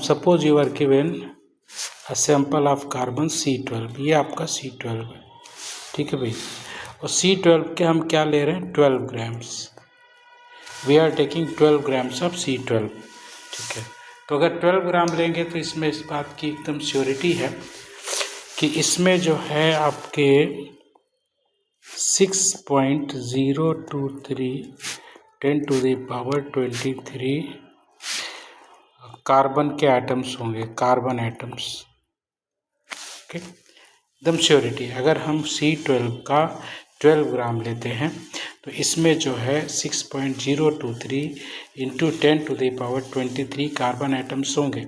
Suppose you are given a sample of carbon C12, ये आपका C12 है, ठीक है भाई। और C12 के हम क्या ले रहे हैं, 12 grams. We are taking 12 grams of C12, ठीक है। तो अगर 12 ग्राम लेंगे तो इसमें इस बात की एकदम श्योरिटी है कि इसमें जो है आपके 6.023 10⁻23 कार्बन के एटम्स होंगे, कार्बन एटम्स, ओके। एकदम श्योरिटी। अगर हम C12 का 12 ग्राम लेते हैं तो इसमें जो है 6.023 इंटू 10⁻23 कार्बन एटम्स होंगे।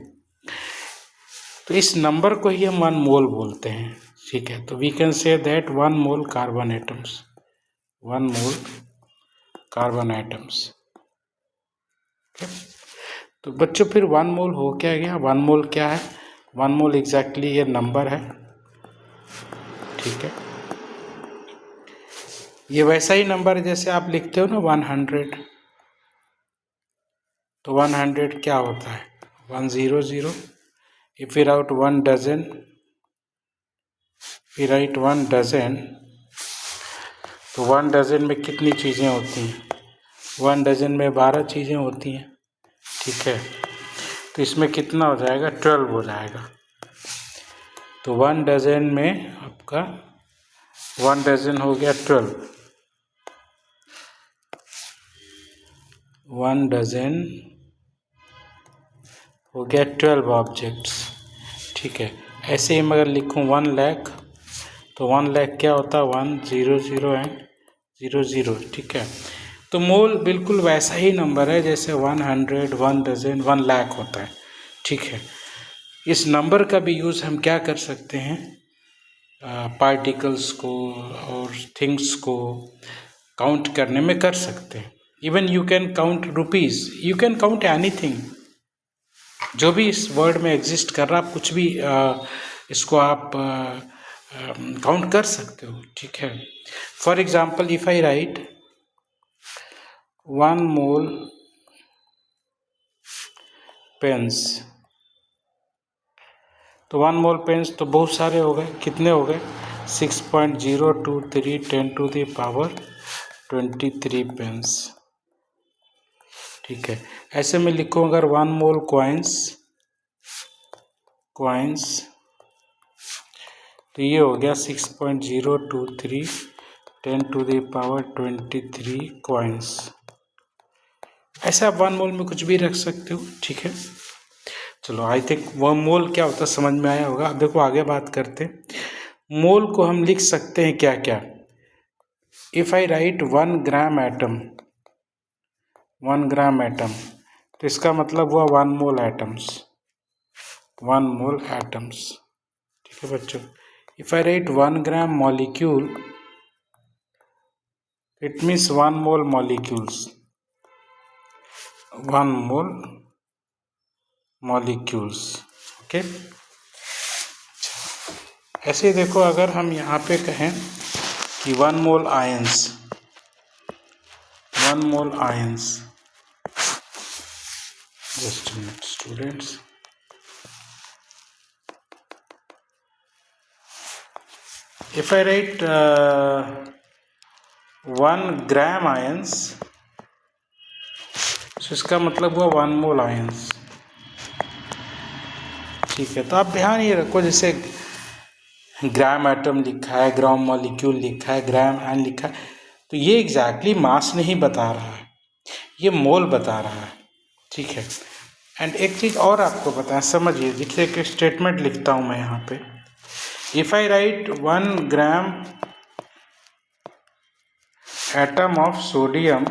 तो इस नंबर को ही हम 1 मोल बोलते हैं, ठीक है। तो we can say that 1 mole carbon atoms, 1 mole carbon atoms, okay. तो बच्चों फिर 1 मोल हो क्या गया, 1 मोल क्या है, 1 मोल एग्जैक्टली ये नंबर है, ठीक है। ये वैसा ही नंबर है जैसे आप लिखते हो ना 100, तो 100 क्या होता है 100। If we write 1 dozen, we write 1 dozen, तो 1 डजन में कितनी चीज़ें होती हैं, 1 डजन में 12 चीज़ें होती हैं, ठीक है। तो इसमें कितना हो जाएगा, 12 हो जाएगा। तो 1 डजन में आपका 1 डजन हो गया 12, 1 डजन हो गया 12 ऑब्जेक्ट्स, ठीक है। ऐसे ही मगर लिखूँ 1 लाख, तो 1 लाख क्या होता है 100 एंड 00, ठीक है। तो मोल बिल्कुल वैसा ही नंबर है जैसे 100, 1 डजन, 1 लाख होता है, ठीक है। इस नंबर का भी यूज़ हम क्या कर सकते हैं, पार्टिकल्स को और थिंग्स को काउंट करने में कर सकते हैं। Even you can count rupees, you can count anything, जो भी इस वर्ल्ड में एग्जिस्ट कर रहा, आप कुछ भी इसको आप काउंट कर सकते हो, ठीक है। For example if I write 1 mole pens, तो 1 मोल पेंस तो बहुत सारे हो गए, कितने हो गए 6.023 10⁻23 पेंस, ठीक है। ऐसे में लिखो अगर 1 मोल कॉइन्स, तो ये हो गया 6.023 10⁻23 कॉइन्स। ऐसे आप 1 मोल में कुछ भी रख सकते हो, ठीक है। चलो आई थिंक 1 मोल क्या होता है समझ में आया होगा। अब देखो आगे बात करते हैं। मोल को हम लिख सकते हैं क्या क्या। If I write 1 gram atom, 1 gram atom, तो इसका मतलब हुआ 1 मोल एटम्स, 1 मोल एटम्स, ठीक है बच्चों। If I write 1 gram molecule, it means 1 mole molecules, 1 mole molecules, okay. ऐसे ही देखो अगर हम यहाँ पे कहें कि 1 mole ions, 1 mole ions, just a minute students, if I write 1 gram ions, तो इसका मतलब हुआ 1 मोल आयंस, ठीक है। तो आप ध्यान ये रखो जैसे ग्राम एटम लिखा है, ग्राम मॉलिक्यूल लिखा है, ग्राम आयन लिखा है, तो ये एग्जैक्टली मास नहीं बता रहा है, ये मोल बता रहा है, ठीक है। एंड एक चीज़ और आपको बताएं, समझिए, देखिए एक स्टेटमेंट लिखता हूँ मैं यहाँ पे। If I write 1 gram atom of sodium,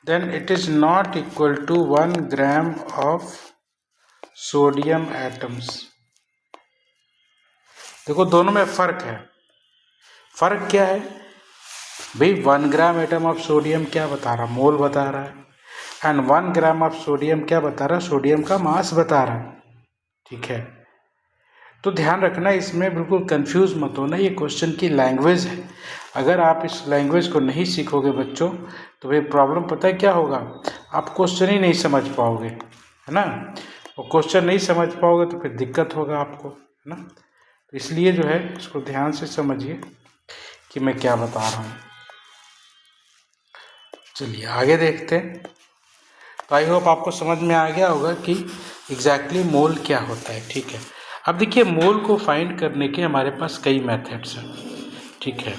then it is not equal to 1 gram of sodium atoms. देखो दोनों में फर्क है। फर्क क्या है भाई, 1 ग्राम एटम ऑफ सोडियम क्या बता रहा, मोल बता रहा है, एंड 1 ग्राम ऑफ सोडियम क्या बता रहा, सोडियम का मास बता रहा है, ठीक है। तो ध्यान रखना, इसमें बिल्कुल कंफ्यूज मत होना, ये क्वेश्चन की लैंग्वेज है। अगर आप इस लैंग्वेज को नहीं सीखोगे बच्चों, तो भाई प्रॉब्लम पता है क्या होगा, आप क्वेश्चन ही नहीं समझ पाओगे, है ना। और क्वेश्चन नहीं समझ पाओगे तो फिर दिक्कत होगा आपको, है ना। तो इसलिए जो है इसको ध्यान से समझिए कि मैं क्या बता रहा हूँ। चलिए आगे देखते हैं। तो आई होप आपको समझ में आ गया होगा कि एग्जैक्टली मोल क्या होता है, ठीक है। अब देखिए मोल को फाइंड करने के हमारे पास कई मेथड्स हैं, ठीक है।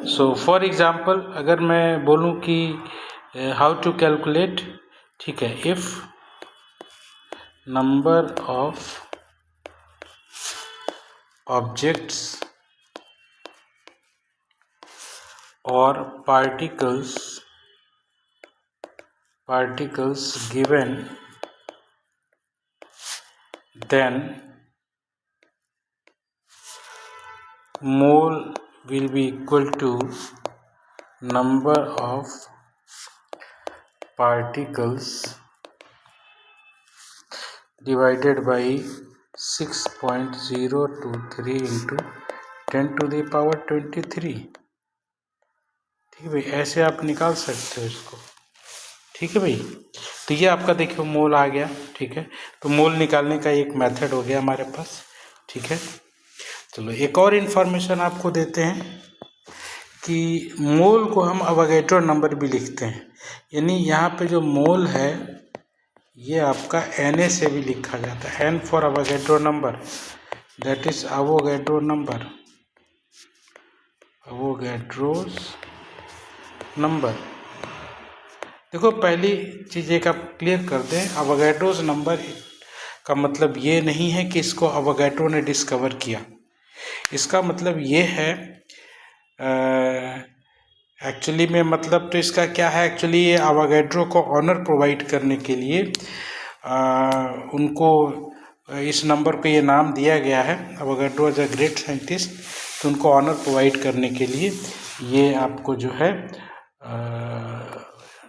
सो फॉर एग्जांपल अगर मैं बोलूं कि हाउ टू कैलकुलेट, ठीक है, इफ नंबर ऑफ ऑब्जेक्ट्स और particles given, then mole will be equal to number of particles divided by 6.023 into 10 to the power 23। ठीक है भाई, ऐसे आप निकाल सकते हो इसको, ठीक है भाई। तो ये आपका देखिए मोल आ गया, ठीक है। तो मोल निकालने का एक मेथड हो गया हमारे पास, ठीक है। चलो एक और इन्फॉर्मेशन आपको देते हैं कि मोल को हम अवोगैड्रो नंबर भी लिखते हैं, यानी यहाँ पे जो मोल है ये आपका Na से भी लिखा जाता है, N for Avogadro number, that is Avogadro number, Avogadro's number. देखो पहली चीज़ एक आप क्लियर कर दें, अवोगैड्रोस नंबर का मतलब ये नहीं है कि इसको अवोगैड्रो ने डिस्कवर किया। इसका मतलब ये है एक्चुअली में, मतलब तो इसका क्या है, एक्चुअली ये अवोगैड्रो को ऑनर प्रोवाइड करने के लिए उनको इस नंबर को ये नाम दिया गया है। अवोगैड्रो एज अ ग्रेट साइंटिस्ट, तो उनको ऑनर प्रोवाइड करने के लिए ये आपको जो है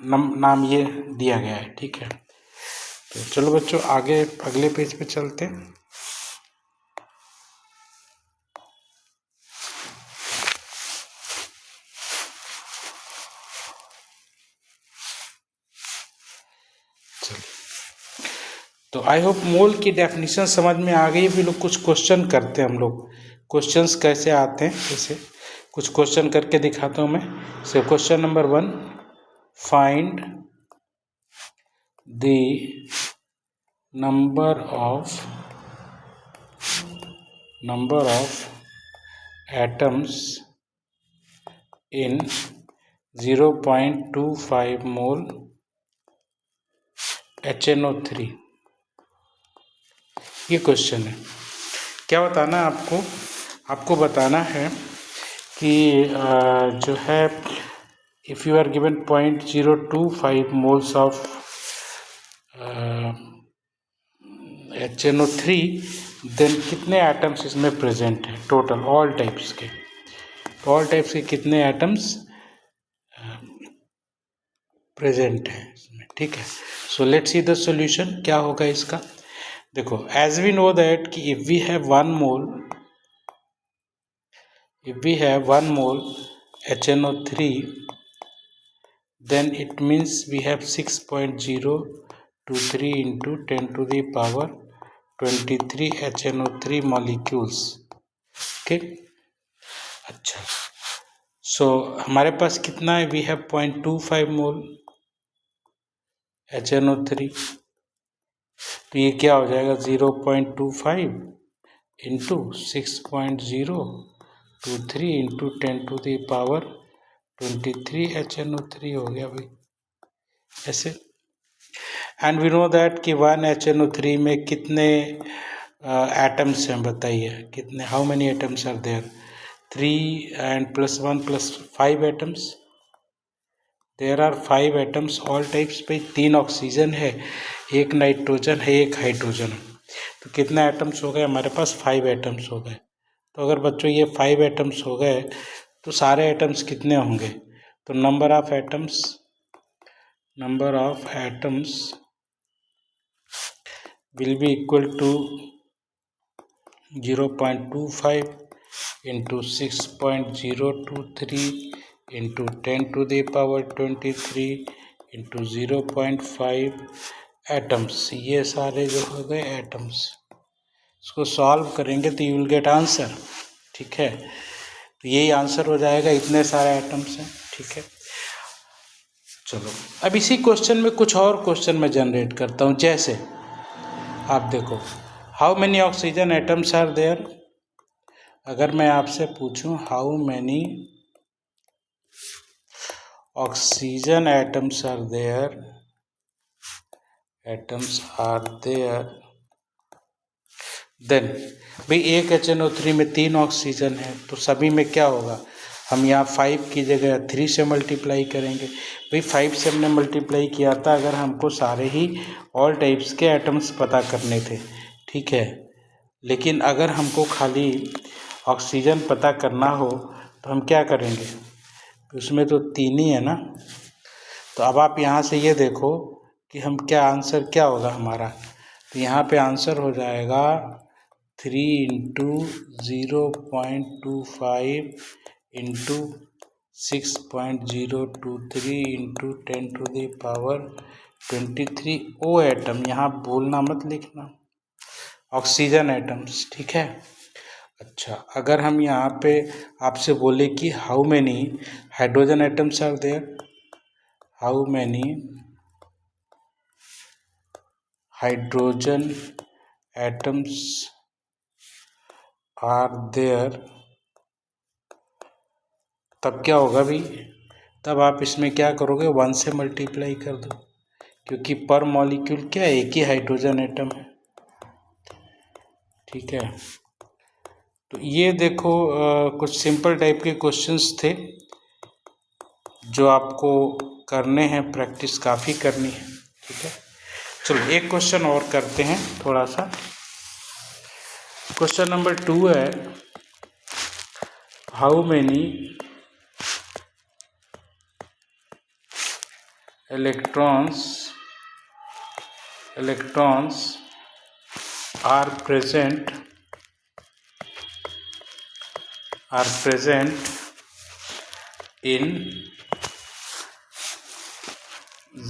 नाम ये दिया गया है, ठीक है। तो चलो बच्चों आगे अगले पेज पे चलते हैं। तो आई होप मोल की डेफिनेशन समझ में आ गई। भी लोग कुछ क्वेश्चन करते हैं, हम लोग क्वेश्चंस कैसे आते हैं, जैसे कुछ क्वेश्चन करके दिखाता हूँ मैं। से question number 1, find the number of atoms in 0.25 mole HNO3। ये क्वेश्चन है। क्या बताना है आपको बताना है कि जो है if you are given 0.025 moles of HNO3, then कितने एटम्स इसमें प्रेजेंट हैं टोटल, ऑल टाइप्स के, ऑल टाइप्स के कितने एटम्स प्रेजेंट हैं इसमें, ठीक है। So let's see the solution, क्या होगा इसका। देखो एज वी नो दैट कि if we have one mole HNO3, then it means we have 6.023 into 10 to the power 23 HNO3 molecules, ठीक। अच्छा, सो हमारे पास कितना है, वी हैव 0.25 मोल HNO3, तो ये क्या हो जाएगा 0.25 into 6.023 into 10 to the power 23 HNO3 हो गया भाई, ऐसे। एंड वी नो दैट कि 1 HNO3 में कितने एटम्स हैं, बताइए कितने, how many atoms are there, 3 and +1 +5 atoms, there are 5 atoms all types पे। 3 ऑक्सीजन है, 1 नाइट्रोजन है, 1 हाइड्रोजन है, तो कितने एटम्स हो गए हमारे पास, 5 एटम्स हो गए। तो अगर बच्चों ये 5 एटम्स हो गए तो सारे एटम्स कितने होंगे, तो number of atoms will be equal to 0.25 into 6.023 into 10 to the power 23 into 0.5 atoms, ये सारे जो हो गए एटम्स, इसको सॉल्व करेंगे तो यू विल गेट आंसर। ठीक है, तो यही आंसर हो जाएगा, इतने सारे एटम्स हैं। ठीक है, चलो अब इसी क्वेश्चन में कुछ और क्वेश्चन मैं जनरेट करता हूँ। जैसे आप देखो, how many oxygen atoms are there. अगर मैं आपसे पूछूं how many oxygen atoms are there, then भाई एक HNO3 में 3 ऑक्सीजन है, तो सभी में क्या होगा, हम यहाँ 5 की जगह 3 से मल्टीप्लाई करेंगे। भाई 5 से हमने मल्टीप्लाई किया था अगर हमको सारे ही ऑल टाइप्स के एटम्स पता करने थे। ठीक है, लेकिन अगर हमको खाली ऑक्सीजन पता करना हो तो हम क्या करेंगे, उसमें तो 3 ही है ना। तो अब आप यहाँ से ये देखो कि हम क्या आंसर क्या होगा हमारा, तो यहाँ पे आंसर हो जाएगा 3 × 0.25 × 6.023 × 10⁻23 ओ एटम, यहाँ बोलना मत लिखना, ऑक्सीजन एटम्स। ठीक है, अच्छा अगर हम यहाँ पे आपसे बोले कि how many hydrogen atoms are there, how many hydrogen atoms are there, तब क्या होगा भाई, तब आप इसमें क्या करोगे, 1 से मल्टीप्लाई कर दो, क्योंकि पर मॉलिक्यूल क्या है, एक ही हाइड्रोजन एटम है। ठीक है, तो ये देखो कुछ सिंपल टाइप के क्वेश्चंस थे जो आपको करने हैं, प्रैक्टिस काफ़ी करनी है। ठीक है, चलो एक क्वेश्चन और करते हैं थोड़ा सा। क्वेश्चन नंबर 2 है, how many electrons are present in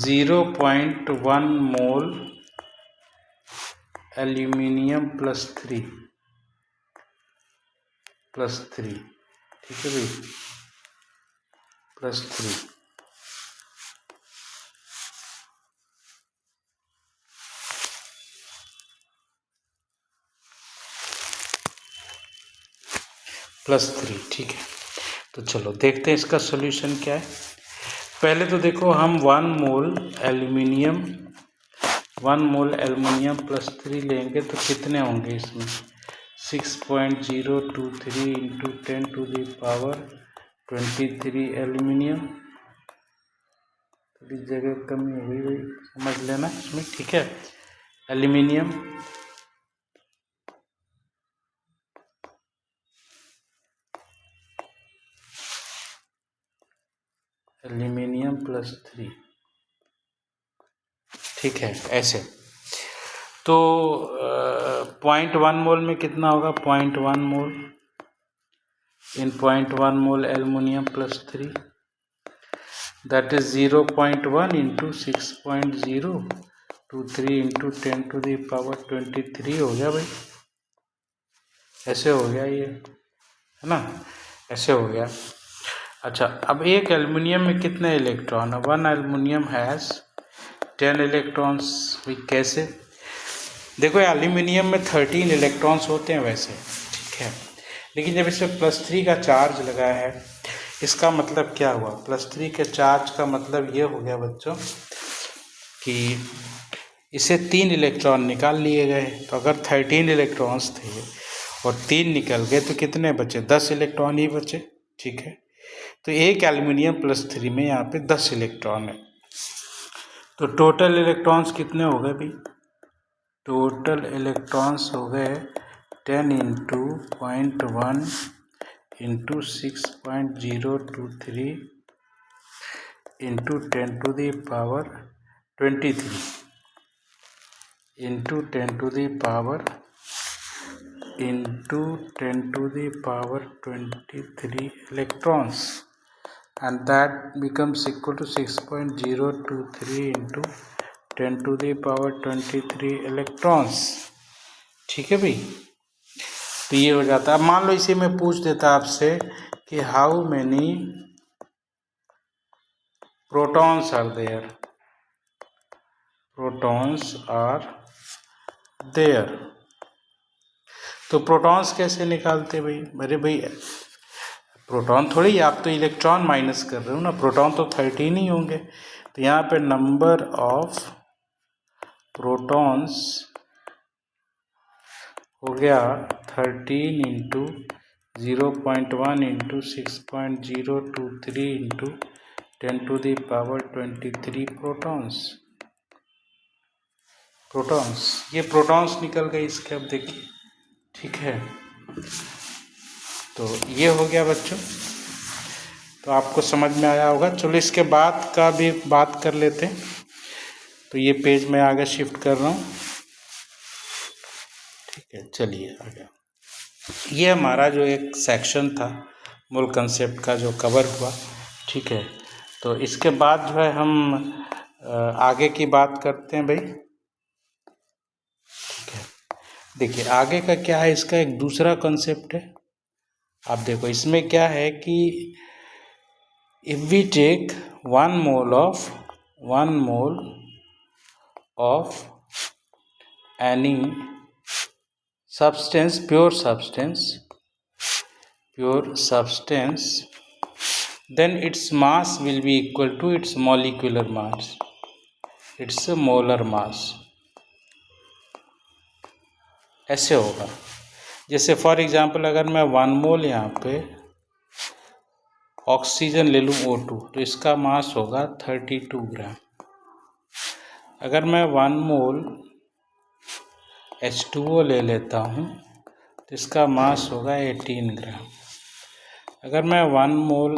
0.1 mole aluminium plus 3। ठीक है भाई, +3। +3। ठीक है, तो चलो देखते हैं इसका सॉल्यूशन क्या है। पहले तो देखो हम 1 मोल एल्यूमिनियम +3 लेंगे तो कितने होंगे इसमें, 6.023 × 10⁻23 एल्यूमिनियम, थोड़ी जगह कमी हो गई भाई, समझ लेना इसमें। ठीक है, एल्यूमिनियम +3। ठीक है, ऐसे तो 0.1 मोल में कितना होगा, 0.1 मोल इन 0.1 मोल एल्युमिनियम +3, दैट इज 0.1 × 6.023 × 10⁻23 हो गया भाई, ऐसे हो गया ये, है ना, ऐसे हो गया। अच्छा अब एक एल्युमिनियम में कितने इलेक्ट्रॉन है, 1 एल्युमिनियम हैज़ 10 इलेक्ट्रॉन्स। भाई कैसे, देखो एल्युमिनियम में 13 इलेक्ट्रॉन्स होते हैं वैसे। ठीक है, लेकिन जब इसमें +3 का चार्ज लगा है, इसका मतलब क्या हुआ, +3 के चार्ज का मतलब ये हो गया बच्चों कि इसे 3 इलेक्ट्रॉन निकाल लिए गए। तो अगर 13 इलेक्ट्रॉन्स थे और 3 निकल गए तो कितने बचे, 10 इलेक्ट्रॉन ही बचे। ठीक है, तो एक एल्युमिनियम +3 में यहाँ पे 10 इलेक्ट्रॉन है, तो टोटल इलेक्ट्रॉन्स कितने हो गए भाई, टोटल इलेक्ट्रॉन्स हो गए 10 × 0.1 × 6.023 × 10⁻23 × 10⁻23 electrons, and that becomes equal to 6.023 × 10⁻23 electrons. ठीक है भाई, तो ये हो जाता है। अब मान लो इसी में पूछ देता आपसे कि how many protons are there, protons are there, तो प्रोटॉन्स कैसे निकालते भाई? अरे भाई प्रोटॉन थोड़ी, आप तो इलेक्ट्रॉन माइनस कर रहे हो ना, प्रोटॉन तो 13 ही होंगे। तो यहाँ पे नंबर ऑफ प्रोटॉन्स हो गया 13 इंटू 0.1 इंटू 6.023 इंटू 10⁻23 प्रोटॉन्स। ये प्रोटॉन्स निकल गए इसके, अब देखिए। ठीक है, तो ये हो गया बच्चों, तो आपको समझ में आया होगा। चलो इसके बाद का भी बात कर लेते हैं। तो ये पेज मैं आगे शिफ्ट कर रहा हूँ। ठीक है, चलिए आगे। ये हमारा जो एक सेक्शन था मूल कंसेप्ट का जो कवर हुआ। ठीक है, तो इसके बाद जो है हम आगे की बात करते हैं भाई। ठीक है, देखिए आगे का क्या है, इसका एक दूसरा कंसेप्ट है। आप देखो इसमें क्या है कि if we take 1 mole of any substance, pure substance, then its mass will be equal to its molecular mass, its molar mass। ऐसे होगा, जैसे फॉर एग्जांपल अगर मैं 1 मोल यहाँ पे ऑक्सीजन ले लूँ O2, तो इसका मास होगा 32 ग्राम। अगर मैं 1 मोल H2O ले लेता हूँ तो इसका मास होगा 18 ग्राम। अगर मैं 1 मोल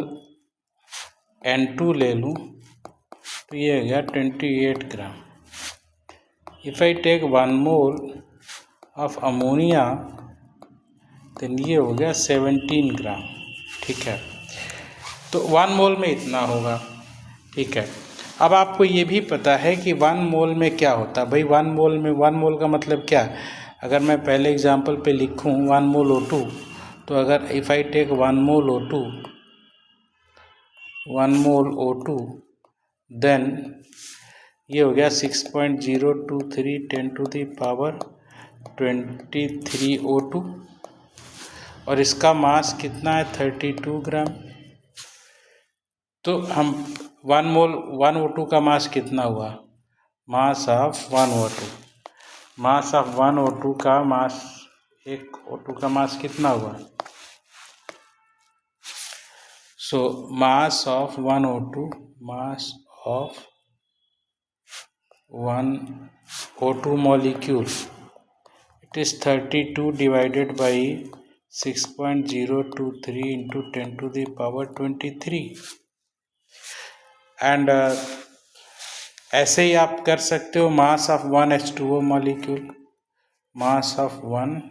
N2 ले लूँ तो ये हो गया 28 gram. If I take 1 mole of ammonia तो ये हो गया 17 ग्राम। ठीक है, तो 1 मोल में इतना होगा। ठीक है, अब आपको ये भी पता है कि 1 मोल में क्या होता है भाई। 1 मोल में, 1 मोल का मतलब क्या है? अगर मैं पहले एग्जांपल पे लिखूं 1 मोल O2, तो अगर if I take 1 mole O2 then ये हो गया 6.023 10⁻23 O2, और इसका मास कितना है 32 ग्राम। तो हम 1 मोल 1 O2 का मास कितना हुआ? मास of 1 O2, mass of 1 O2 का मास, एक O2 का मास कितना हुआ? So mass of 1 O2, mass of 1 O2 molecule, it is 32 divided by 6.023 into 10⁻23। And ऐसे ही आप कर सकते हो mass of 1 H2O molecule, mass of 1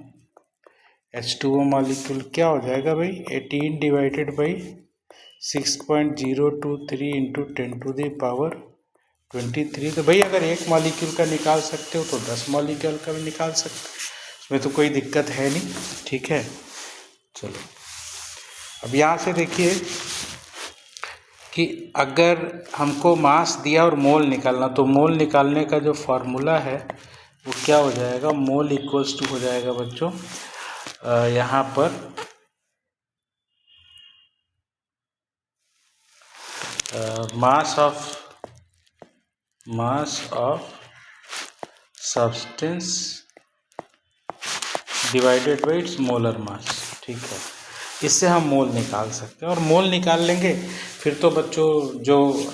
H2O molecule क्या हो जाएगा भाई? 18 डिवाइडेड बाई 6.023 इंटू 10⁻23। तो भाई अगर एक मॉलिक्यूल का निकाल सकते हो तो 10 मॉलिक्यूल का भी निकाल सकते हो, इसमें तो कोई दिक्कत है नहीं। ठीक है, चलो अब यहाँ से देखिए कि अगर हमको मास दिया और मोल निकालना, तो मोल निकालने का जो फॉर्मूला है वो क्या हो जाएगा? मोल इक्वल्स टू हो जाएगा बच्चों यहाँ पर mass of substance divided by its molar mass. ठीक है, इससे हम मोल निकाल सकते हैं, और मोल निकाल लेंगे फिर तो बच्चों जो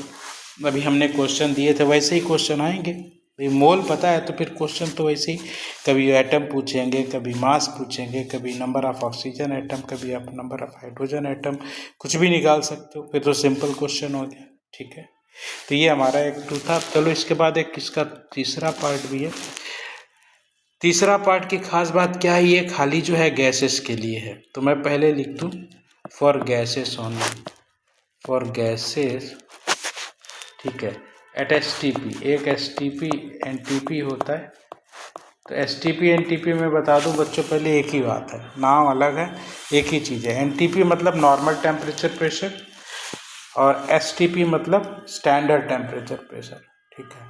अभी हमने क्वेश्चन दिए थे वैसे ही क्वेश्चन आएंगे। भाई मोल पता है तो फिर क्वेश्चन तो वैसे ही, कभी एटम पूछेंगे, कभी मास पूछेंगे, कभी नंबर ऑफ ऑक्सीजन एटम, कभी आप नंबर ऑफ हाइड्रोजन एटम, कुछ भी निकाल सकते हो, फिर तो सिंपल क्वेश्चन हो गया। ठीक है, तो ये हमारा एक 2 था। चलो इसके बाद एक इसका तीसरा पार्ट भी है। तीसरा पार्ट की खास बात क्या है? ये खाली जो है गैसेस के लिए है, तो मैं पहले लिख दूँ for gases only, for gases. ठीक है, एट STP, एक STP NTP होता है। तो STP NTP में बता दूं बच्चों, पहले एक ही बात है, नाम अलग है, एक ही चीज़ है। NTP मतलब नॉर्मल टेम्परेचर प्रेशर और STP मतलब स्टैंडर्ड टेम्परेचर प्रेशर, ठीक है।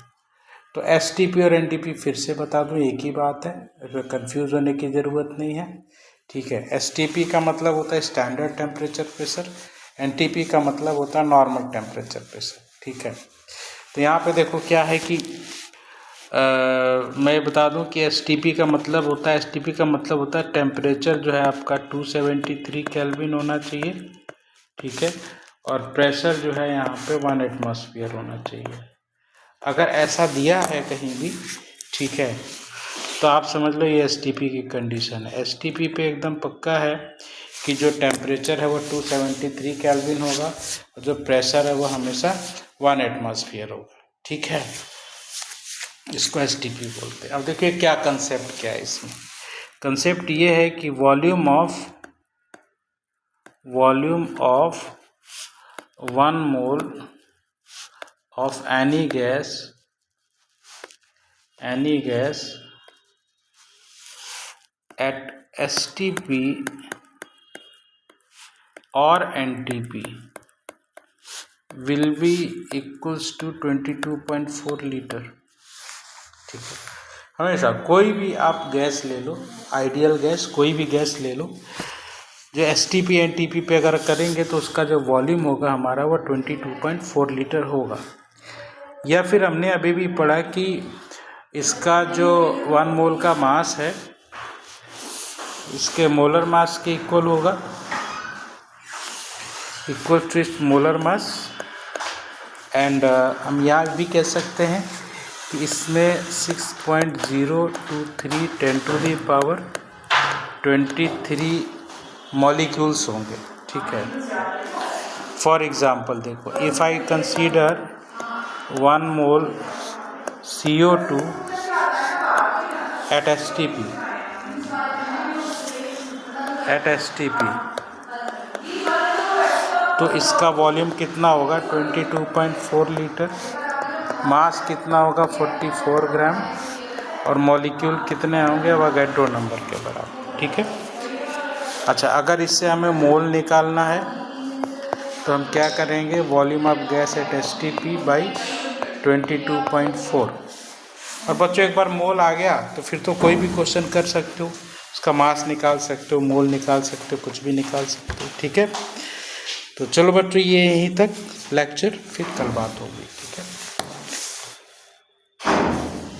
तो STP और NTP फिर से बता दूं एक ही बात है, कंफ्यूज होने की ज़रूरत नहीं है, ठीक है। STP का मतलब होता है स्टैंडर्ड टेम्परेचर प्रेशर, NTP का मतलब होता है नॉर्मल टेम्परेचर प्रेशर, ठीक है। तो यहाँ पे देखो क्या है कि मैं बता दूं कि STP का मतलब होता है टेम्परेचर जो है आपका 273 केल्विन होना चाहिए, ठीक है। और प्रेशर जो है यहाँ पे 1 एटमॉस्फेयर होना चाहिए। अगर ऐसा दिया है कहीं भी, ठीक है, तो आप समझ लो ये STP की कंडीशन है। STP पे एकदम पक्का है कि जो टेम्परेचर है वो 273 केल्विन होगा और जो प्रेशर है वो हमेशा 1 एटमॉस्फेयर होगा, ठीक है। इसको STP बोलते हैं। अब देखिए क्या कंसेप्ट क्या है इसमें। कंसेप्ट ये है कि volume of 1 mole of any gas at STP or NTP will be equals to 22.4 litre, ठीक है। हमेशा कोई भी आप गैस ले लो, आइडियल गैस, कोई भी गैस ले लो, जो STP NTP पे अगर करेंगे तो उसका जो वॉल्यूम होगा हमारा वो 22.4 लीटर होगा। या फिर हमने अभी भी पढ़ा कि इसका जो 1 मोल का मास है इसके मोलर मास के इक्वल होगा, इक्वल टू इस मोलर मास। एंड हम यहाँ भी कह सकते हैं कि इसमें 6.023 10⁻23 मॉलिक्यूल्स होंगे, ठीक है। फॉर एग्जांपल देखो, if I consider 1 mole CO2 at STP, तो इसका वॉल्यूम कितना होगा 22.4 लीटर, मास कितना होगा 44 ग्राम और मॉलिक्यूल कितने होंगे अवोगाड्रो नंबर के बराबर, ठीक है। अच्छा, अगर इससे हमें मोल निकालना है तो हम क्या करेंगे, volume of gas at STP by 22.4। और बच्चों एक बार मोल आ गया तो फिर तो कोई भी क्वेश्चन कर सकते हो, उसका मास निकाल सकते हो, मोल निकाल सकते हो, कुछ भी निकाल सकते हो, ठीक है। तो चलो बच्चों ये यहीं तक लेक्चर, फिर कल बात होगी।